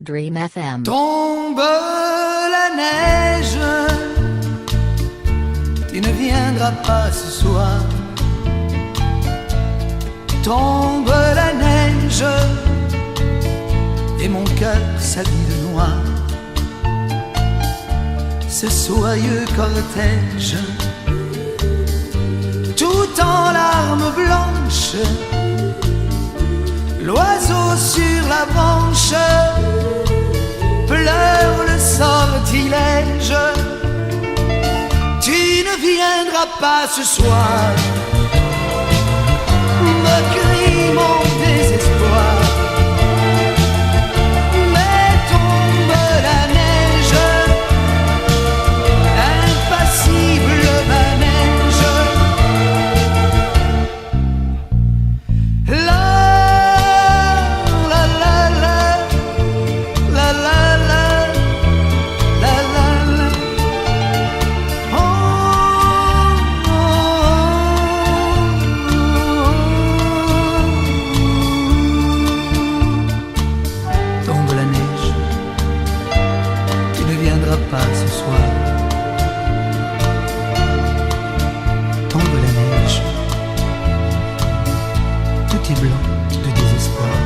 Dream FM. Tombe la neige, tu ne viendras pas ce soir. Tombe la neige, et mon cœur s'habille de noir. Ce soyeux cortège, tout en larmes blanches, l'oiseau sur la branche pleure le sortilège. Tu ne viendras pas ce soir, me crie mon désespoir. Mais tombe la neige, impassible manège. La la la la la la la la la la. Oh, oh, oh. Tombe la neige, tu ne viendras pas ce soir. Tombe la neige, tout est blanc de désespoir.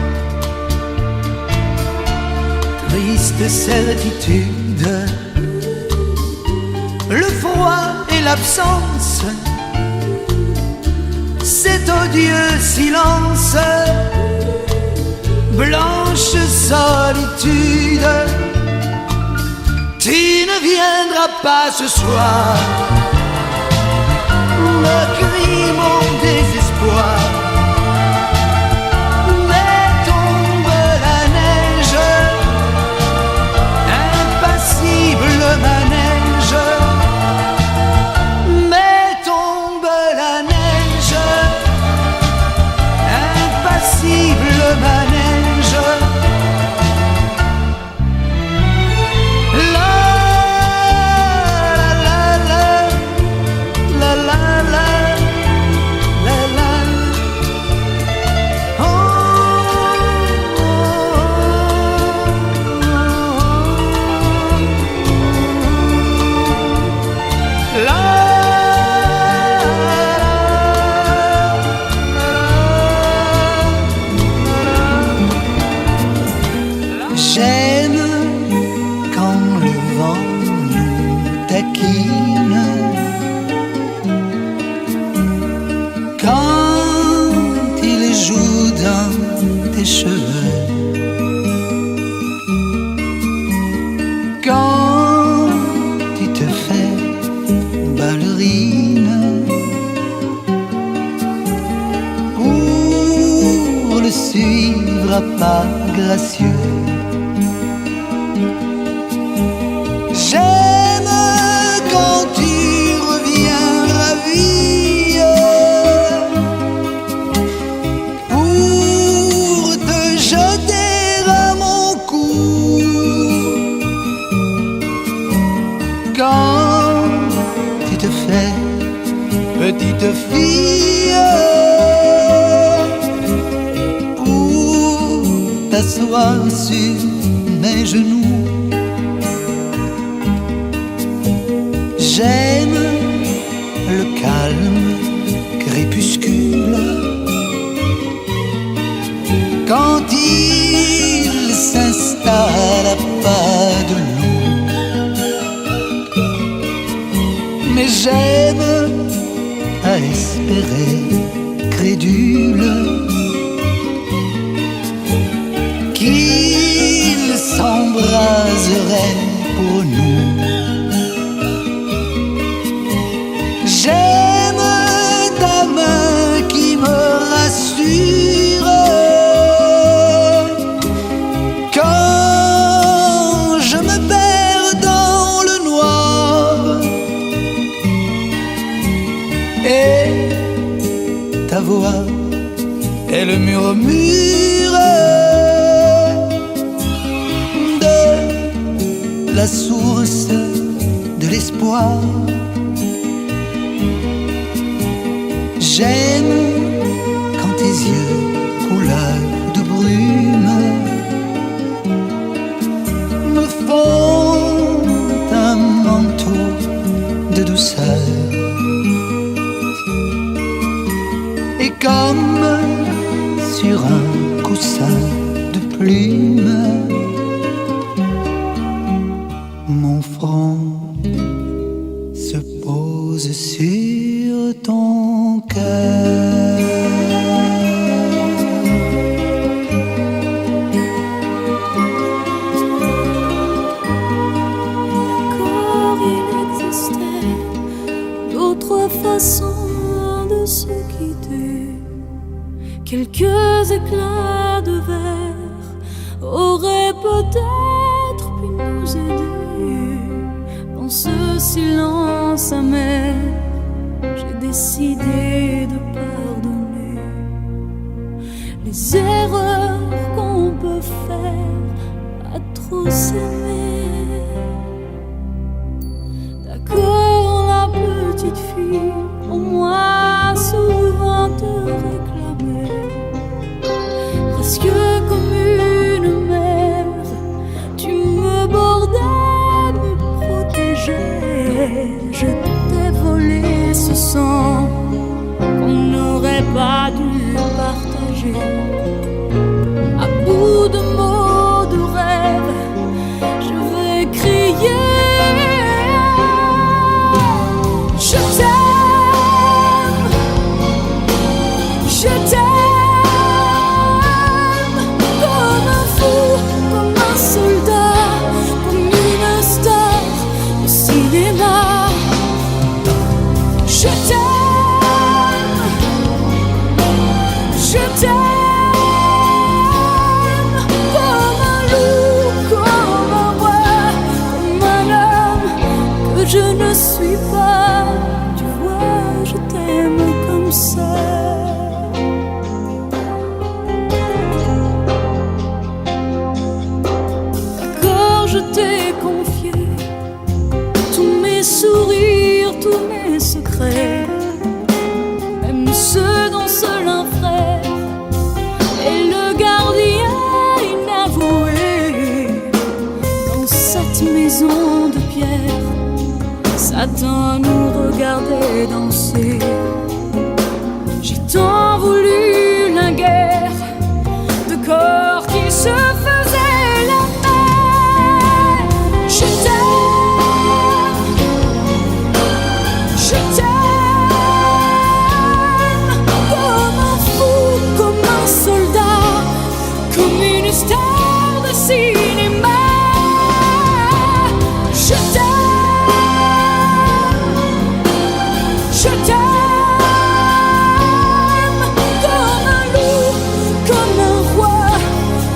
Triste certitude, le froid et l'absence, cet odieux silence, blanche solitude. Tu ne viendras pas ce soir, me crie mon désespoir. Mais tombe la neige, impassible manège. Mais tombe la neige, impassible manège. La la la la la la la la. Oh, oh, oh. La j'aime quand le vent nous taquine, quand il joue dans tes cheveux, quand tu te fais ballerine pour le suivre à pas gracieux. J'aime quand tu reviens ravie pour te jeter à mon cou. Quand tu te fais petite fille pour t'asseoir sur mes genoux. J'aime le calme crépuscule, quand il s'installe à pas de loup. Mais j'aime à espérer crédule qu'il s'embraserait pour nous. J'aime ta main qui me rassure quand je me perds dans le noir. Et ta voix, elle murmure de la source de l'espoir. J'aime quand tes yeux couleur de brume me font un manteau de douceur. Et comme sur un coussin de plumes, mon front se pose sur ton cœur. D'accord, il existait d'autres façons de se quitter. Quelques éclats de verre auraient peut-être pu nous aider. Dans ce silence amer, j'ai décidé de pardonner les erreurs qu'on peut faire à trop s'aimer. D'accord, la petite fille, au moins souvent te réclamait, presque comme une mère, tu me bordais, me protégeais. Je t'ai volé ce sang qu'on n'aurait pas dû partager. À bout de mots, de rêves, je vais crier. Je t'aime, je t'aime, comme un fou, comme un soldat, comme une star de cinéma. Je t'aime, je t'aime, comme un loup, comme un roi, comme un homme que je ne suis pas. Tu vois, je t'aime comme ça. D'accord, je t'ai confié tous mes sourires, tous mes secrets, même ceux dont seul un frère est le gardien inavoué. Dans cette maison de pierre, Satan nous regardait danser. J'ai tant voulu la guerre de corps qui se faisaient la paix. Je t'aime, je t'aime, comme un fou, comme un soldat, comme une star de cinéma. Je t'aime, je t'aime, comme un loup, comme un roi,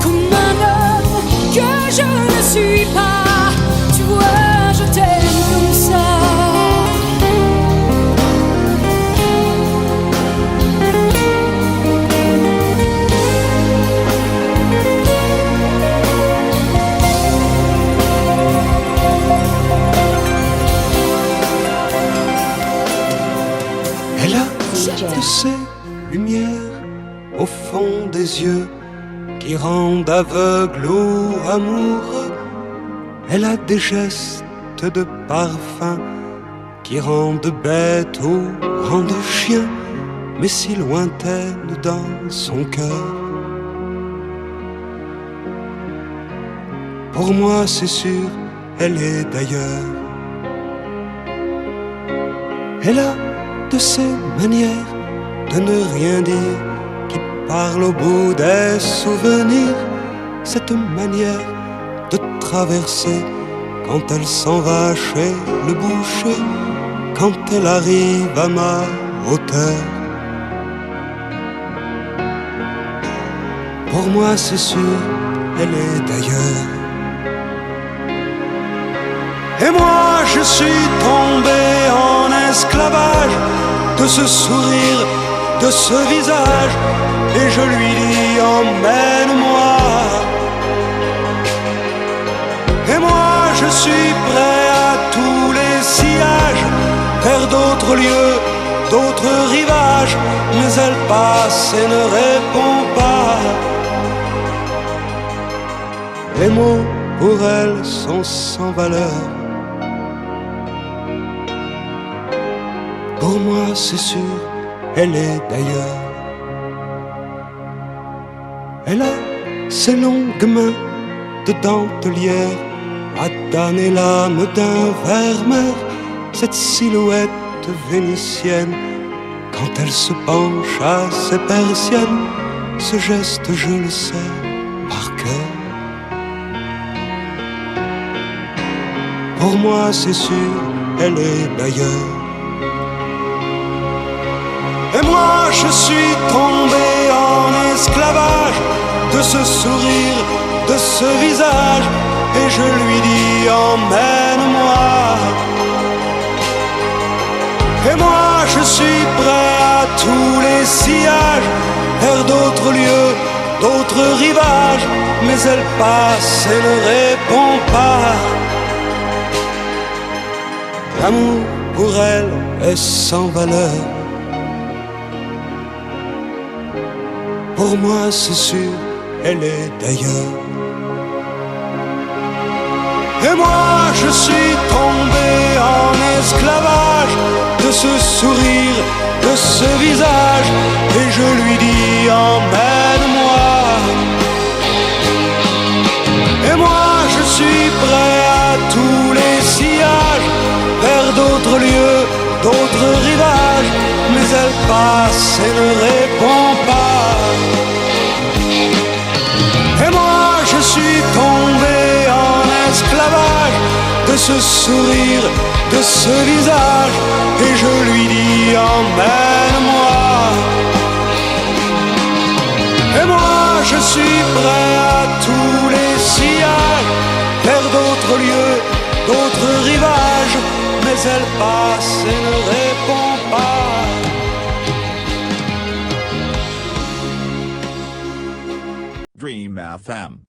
comme un homme que je ne suis pas. Tu vois, je t'aime comme ça. Elle a de ces lumières au fond des yeux qui rendent aveugle ou amoureux. Elle a des gestes de parfum qui rendent bête ou rendent chien, mais si lointaine dans son cœur. Pour moi c'est sûr, elle est d'ailleurs. Elle a de ces manières de ne rien dire qui parle au bout des souvenirs. Cette manière de traverser quand elle s'en va chez le boucher, quand elle arrive à ma hauteur. Pour moi c'est sûr, elle est d'ailleurs. Et moi je suis tombé en esclavage de ce sourire, de ce visage, et je lui dis emmène-moi. Et moi je suis prêt à tous les sillages, vers d'autres lieux, d'autres rivages, mais elle passe et ne répond pas. Les mots pour elle sont sans valeur. Pour moi c'est sûr, elle est d'ailleurs. Elle a ses longues mains de dentelière à damner l'âme d'un vermeer, cette silhouette vénitienne. Quand elle se penche à ses persiennes, ce geste je le sais par cœur. Pour moi c'est sûr, elle est d'ailleurs. Et moi je suis tombé en esclavage de ce sourire, de ce visage, et je lui dis emmène-moi. Et moi je suis prêt à tous les sillages, vers d'autres lieux, d'autres rivages, mais elle passe et ne répond pas. L'amour pour elle est sans valeur. Pour moi c'est sûr, elle est d'ailleurs. Et moi je suis tombé en esclavage de ce sourire, de ce visage, et je lui dis emmène-moi. Et moi je suis prêt à tous les sillages, vers d'autres lieux, d'autres rivages, mais elle passe et ne répond pas. Et moi je suis tombé en esclavage de ce sourire, de ce visage, et je lui dis emmène-moi. Et moi je suis prêt à tous les sillages, vers d'autres lieux, d'autres rivages, mais elle passe et ne répond pas. Dream FM.